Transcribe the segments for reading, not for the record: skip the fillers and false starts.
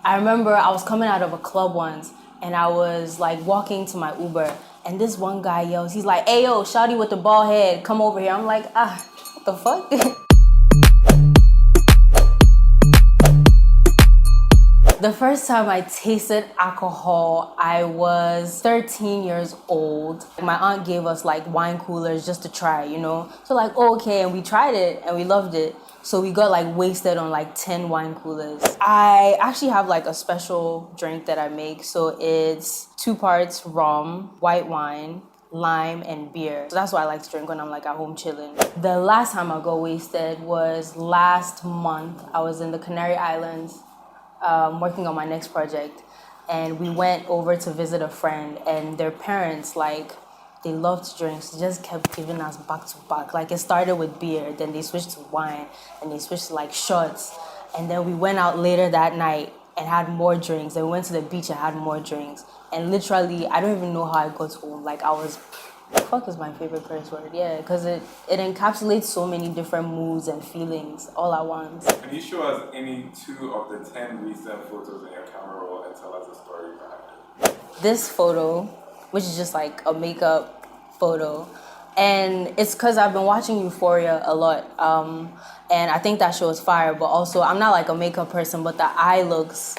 I remember I was coming out of a club once and I was like walking to my Uber and this one guy yells, he's like, "Hey yo, shawty with the bald head, come over here." I'm like, what the fuck? The first time I tasted alcohol, I was 13 years old. My aunt gave us like wine coolers just to try, you know? So like, okay, and we tried it and we loved it. So we got like wasted on like 10 wine coolers. I actually have like a special drink that I make. So it's 2 parts rum, white wine, lime, and beer. So that's what I like to drink when I'm like at home chilling. The last time I got wasted was last month. I was in the Canary Islands working on my next project. And we went over to visit a friend and their parents, like, they loved drinks. They just kept giving us back to back. Like it started with beer, then they switched to wine, and they switched to like shots. And then we went out later that night and had more drinks. Then we went to the beach and had more drinks. And literally, I don't even know how I got home. Like I was, fuck is my favorite curse word. Yeah, because it encapsulates so many different moods and feelings all at once. Can you show us any 2 of the 10 recent photos in your camera roll and tell us a story behind it? This photo, which is just like a makeup photo, and it's because I've been watching Euphoria a lot, and I think that show is fire, but also I'm not like a makeup person, but the eye looks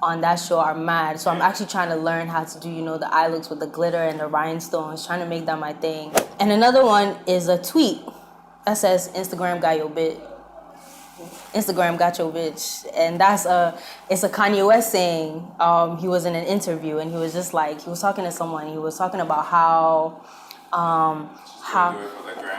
on that show are mad, so I'm actually trying to learn how to do, you know, the eye looks with the glitter and the rhinestones, trying to make that my thing. And another one is a tweet that says, "Instagram got your bitch." Instagram got your bitch. And it's a Kanye West saying. He was in an interview and he was just like, he was talking to someone, he was talking about how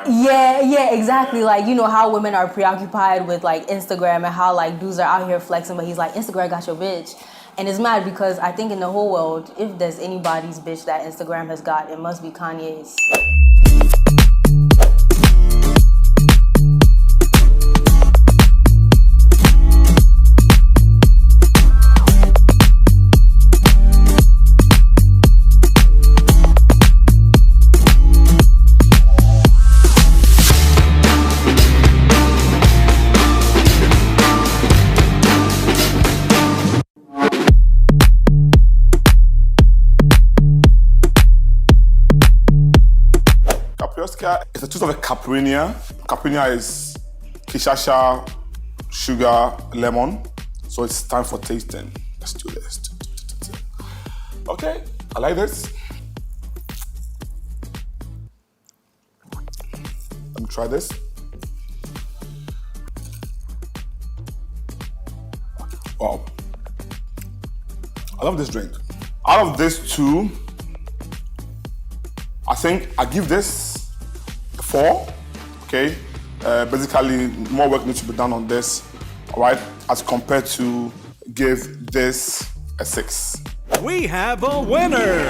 yeah, exactly. Like, you know, how women are preoccupied with like Instagram and how like dudes are out here flexing, but he's like, Instagram got your bitch. And it's mad because I think in the whole world, if there's anybody's bitch that Instagram has got, it must be Kanye's. CAPRIOSCA is a twist of a caipirinha. Caipirinha is kishasha, sugar, lemon. So it's time for tasting. Let's do this. Okay, I like this. Let me try this. Wow. I love this drink. Out of these 2, I think I give this a 4, okay? Basically, more work needs to be done on this, all right? As compared to give this a 6. We have a winner!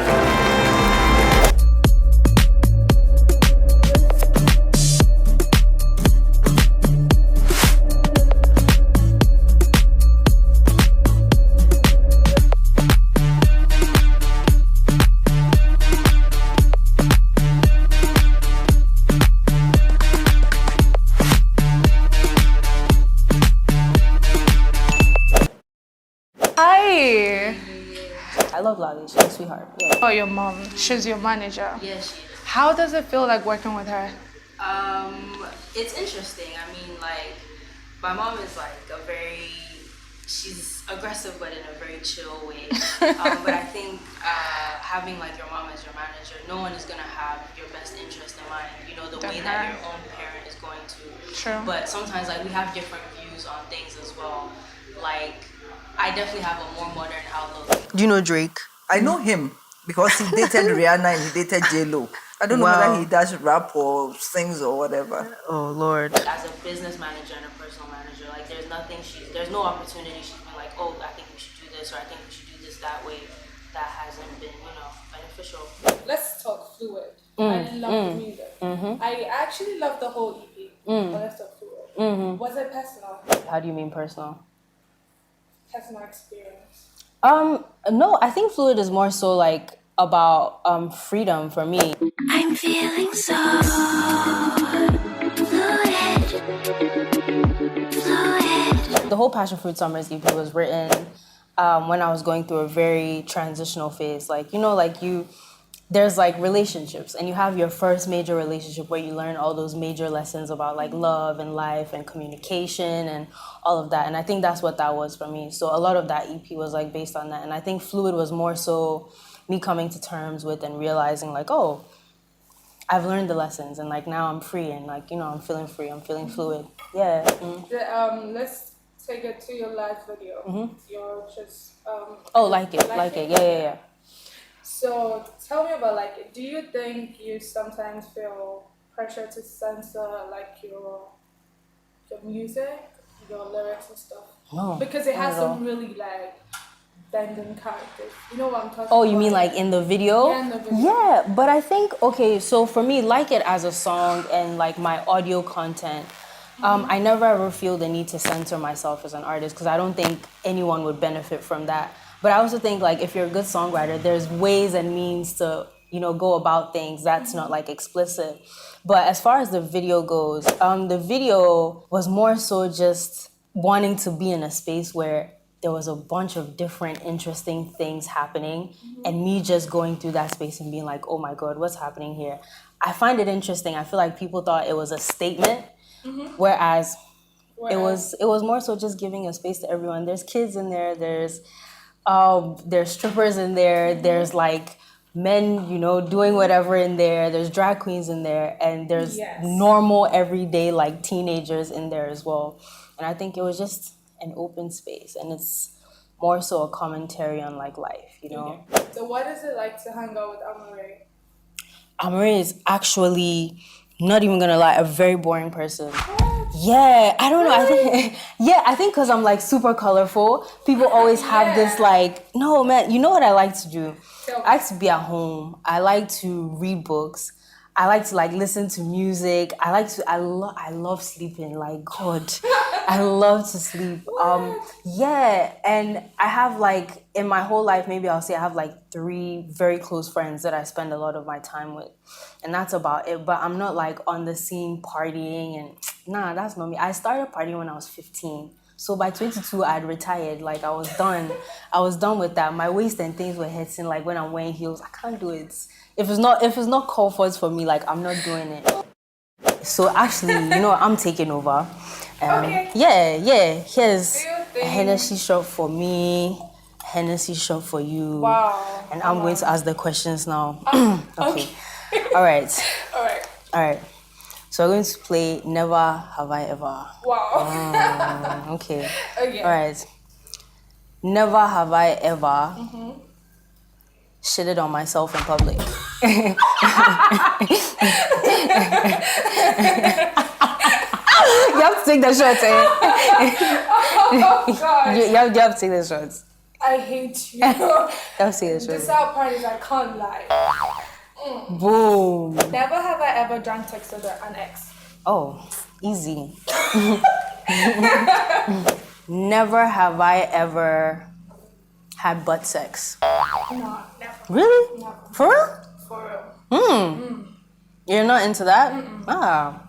Hi. I love Lharley. She's a sweetheart. Yeah. Oh, your mom. She's your manager. Yes. How does it feel like working with her? It's interesting. I mean, like, my mom is like she's aggressive, but in a very chill way. But I think having like your mom as your manager, no one is gonna have your best interest in mind. You know, the way that your own parent is going to. True. But sometimes like we have different views on things as well. Like, I definitely have a more modern outlook. Do you know Drake? I know him because he dated Rihanna and he dated J-Lo. I don't know whether he does rap or sings or whatever. Oh, Lord. As a business manager and a personal manager, like there's no opportunity she's been like, oh, I think we should do this or I think we should do this that way. That hasn't been, you know, beneficial. Let's talk Fluid. I love the music. I actually love the whole EP. But let's talk Fluid. Was it personal? How do you mean personal? Personal experience. No, I think Fluid is more so like about freedom for me. I'm feeling so fluid. The whole Passion Fruit Summers EP was written when I was going through a very transitional phase. Like, you know, like there's like relationships, and you have your first major relationship where you learn all those major lessons about like love and life and communication and all of that. And I think that's what that was for me. So a lot of that EP was like based on that. And I think Fluid was more so me coming to terms with and realizing like, oh, I've learned the lessons, and like now I'm free, and like, you know, I'm feeling free, I'm feeling fluid. Yeah. Let's take it to your live video. You're just Oh, like it. Yeah. So tell me about like it. Do you think you sometimes feel pressure to censor like your music, your lyrics and stuff? No. Because it has not at all. some really like bending characters. You know what I'm talking about? Oh, you mean like in the video? Yeah, in the video. Yeah, but I think, okay, so for me, Like It as a song and like my audio content, I never ever feel the need to censor myself as an artist because I don't think anyone would benefit from that. But I also think like if you're a good songwriter, there's ways and means to, you know, go about things that's not like explicit. But as far as the video goes, the video was more so just wanting to be in a space where there was a bunch of different interesting things happening and me just going through that space and being like, oh my God, what's happening here? I find it interesting. I feel like people thought it was a statement, whereas it was more so just giving a space to everyone. There's kids in there, there's strippers in there, there's like men, you know, doing whatever in there, there's drag queens in there, and there's normal everyday like teenagers in there as well. And I think it was just an open space, and it's more so a commentary on like life, you know. So what is it like to hang out with Amaarae? Amaarae is actually, not even gonna lie, a very boring person. Yeah, I don't know. I think because I'm like super colorful, people always have this like, no man, you know what I like to do? I like to be at home. I like to read books. I like to like listen to music. I love sleeping. Like God, I love to sleep. Yeah, and I have like in my whole life, maybe I'll say I have like 3 very close friends that I spend a lot of my time with, and that's about it. But I'm not like on the scene partying, and nah, that's not me. I started partying when I was 15. So by 22, I'd retired. Like I was done. I was done with that. My waist and things were hurting. Like when I'm wearing heels, I can't do it. If it's not comfort for me, like I'm not doing it. So actually, you know, I'm taking over. Okay. Yeah. Here's a Hennessy shot for me, Hennessy shot for you. Wow. And I'm going to ask the questions now. Okay. All right. So we're going to play Never Have I Ever. Wow. Okay. Okay. All right. Never have I ever shitted on myself in public. You have to take the shots, eh? Oh God. You have to take the shots. I hate you. You have to take the This shots. out parties, I can't lie. Boom. Never have I ever drunk texted an ex. Oh, easy. Never have I ever had butt sex. No, never. Really? Never. For real? For real. You're not into that? Ah.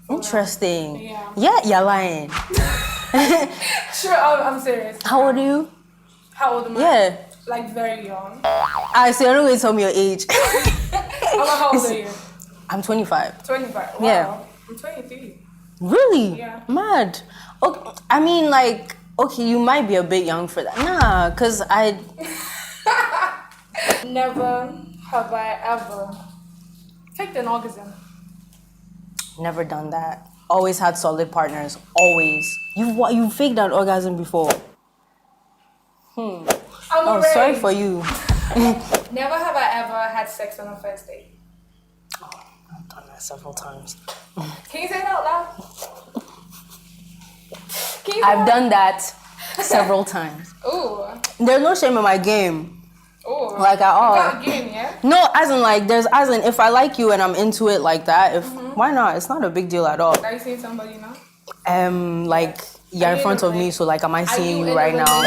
Interesting. Yeah. You're lying. Sure, I'm serious. How old are you? How old am I? Yeah. Like very young. I see, you're not going to tell me your age. How old are you? I'm 25. 25. Wow. Yeah. I'm 23. Really? Yeah. Mad. Okay, I mean, like, okay, you might be a bit young for that. Nah, because Never have I ever faked an orgasm. never done that. Always had solid partners. Always. You faked an orgasm before. I'm Oh, afraid. sorry for you. Never have I ever had sex on a first date. I've done that several times. Can you say it out loud? Can you say I've it? done that several times. Ooh. There's no shame in my game. Ooh. Like at all. You got a game, yeah? No, as in if I like you and I'm into it like that, why not? It's not a big deal at all. Are you seeing somebody now? Like you're in front of me, so like am I seeing you right now?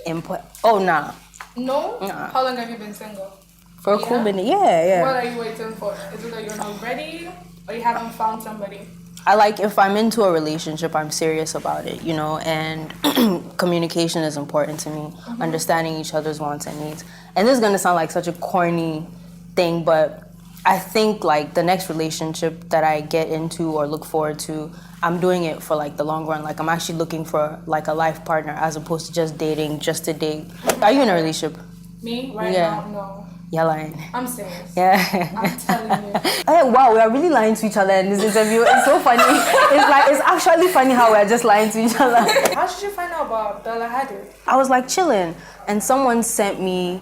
Input. Oh nah. No? Nah. How long have you been single? For a cool minute. Yeah. What are you waiting for? Is it that you're not ready or you haven't found somebody? I like, if I'm into a relationship, I'm serious about it, you know, and communication is important to me, understanding each other's wants and needs. And this is gonna sound like such a corny thing, but I think like the next relationship that I get into or look forward to, I'm doing it for like the long run. Like I'm actually looking for like a life partner as opposed to just dating just to date. Are you in a relationship? Me? Right now? No. You're lying. I'm serious. Yeah. I'm telling you. Hey, wow, we are really lying to each other in this interview. It's so funny. It's actually funny how we're just lying to each other. How did you find out about Bella Hadid? I was like chilling, and someone sent me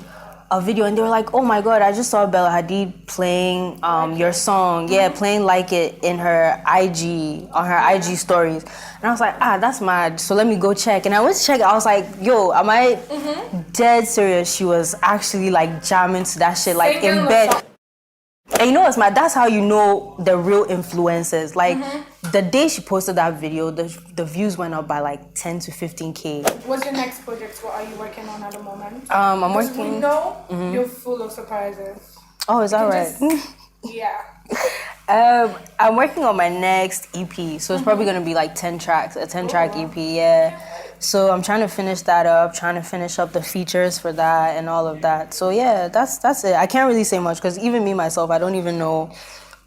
a video, and they were like, "Oh my God, I just saw Bella Hadid playing your song, playing Like It in her IG, on her IG stories." And I was like, that's mad. So let me go check. And I went to check. I was like, yo, am I dead serious? She was actually like jamming to that shit, like Singing in the bed. song. And you know what's mad? That's how you know the real influencers. Like the day she posted that video, the views went up by like 10 to 15K. What's your next project? What are you working on at the moment? I'm Because working. we know you're full of surprises. Oh, is that You right? Yeah. I'm working on my next EP, so it's probably gonna be like 10 tracks, a 10-track EP, yeah. So I'm trying to finish that up, trying to finish up the features for that and all of that. So yeah, that's it. I can't really say much because even me myself, I don't even know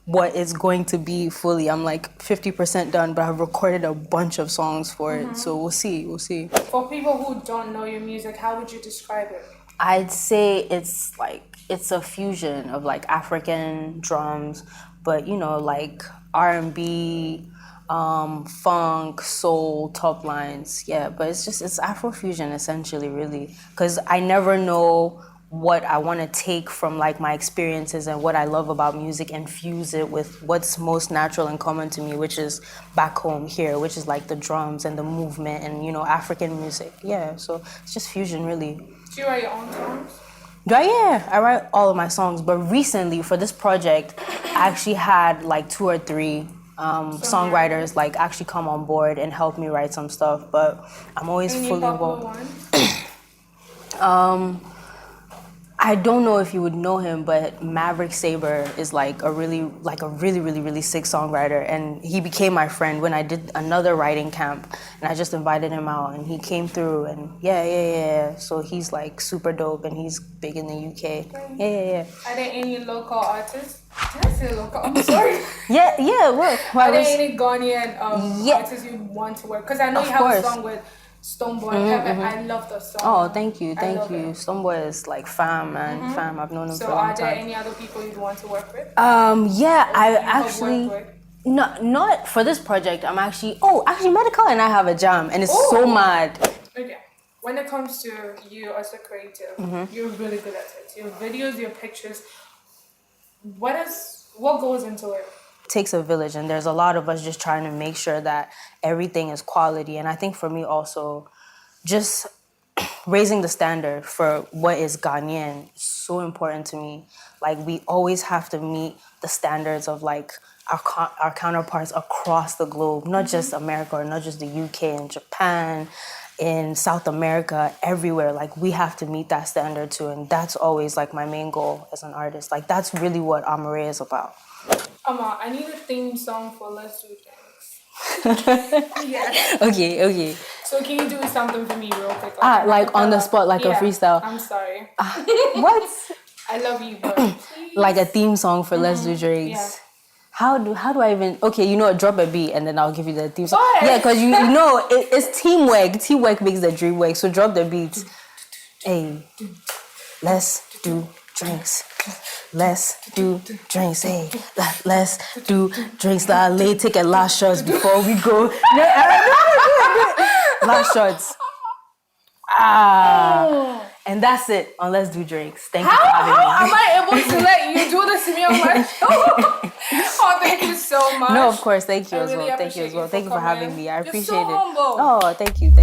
what it's going to be fully. I'm like 50% done, but I've recorded a bunch of songs for it. So we'll see. For people who don't know your music, how would you describe it? I'd say it's a fusion of like African drums, but you know, like R&B, funk, soul, top lines. Yeah, but it's Afrofusion essentially, really. Because I never know what I want to take from like my experiences and what I love about music and fuse it with what's most natural and common to me, which is back home here, which is like the drums and the movement and, you know, African music. Yeah, so it's just fusion, really. Do you write your own songs? Yeah, I write all of my songs, but recently for this project, I actually had like 2 or 3 songwriters like actually come on board and help me write some stuff, but I'm always Any fully popular involved. ones? I don't know if you would know him, but Maverick Saber is like a really sick songwriter, and he became my friend when I did another writing camp, and I just invited him out, and he came through, and yeah. So he's like super dope, and he's big in the UK. Yeah. Are there any local artists? Did I say local? I'm sorry. Yeah. What? Are there any Ghanaian artists you want to work? Because I know you have a song with Stoneboy Heaven. I love the song. Oh, thank you. It. Stoneboy is like fam, man. Fam, I've known him for a long time. So are there any other people you'd want to work with? Yeah, I actually... Not for this project. Actually Medical and I have a jam, and it's so mad. Okay. When it comes to you as a creative, you're really good at it. Your videos, your pictures. What goes into it? Takes a village, and there's a lot of us just trying to make sure that everything is quality. And I think for me also, just raising the standard for what is Ghanaian is so important to me. Like, we always have to meet the standards of like our counterparts across the globe, not just America or not just the UK and Japan, in South America, everywhere. Like, we have to meet that standard too, and that's always like my main goal as an artist. Like, that's really what Amaarae is about. I need a theme song for Let's Do Things. Yeah. Okay. So can you do something for me real quick? Like on the spot, like a freestyle. I'm sorry. What? I love you, but please. Like a theme song for Let's Do Drinks. Yeah. How do I even... Okay, you know what? Drop a beat and then I'll give you the theme song. What? Yeah, because you know it's teamwork. Teamwork makes the dream work. So drop the beat. Hey, let's do drinks. Let's do drinks. Hey, let's do drinks. Lharley, take a last shots before we go. Last shots. And that's it on Let's Do Drinks. Thank you for having me. How am I able to let you do this to me on my show? Oh, thank you so much. No, of course. Thank you as really well. Thank you as well. Thank you for having me. I appreciate it. Humble. Oh, thank you.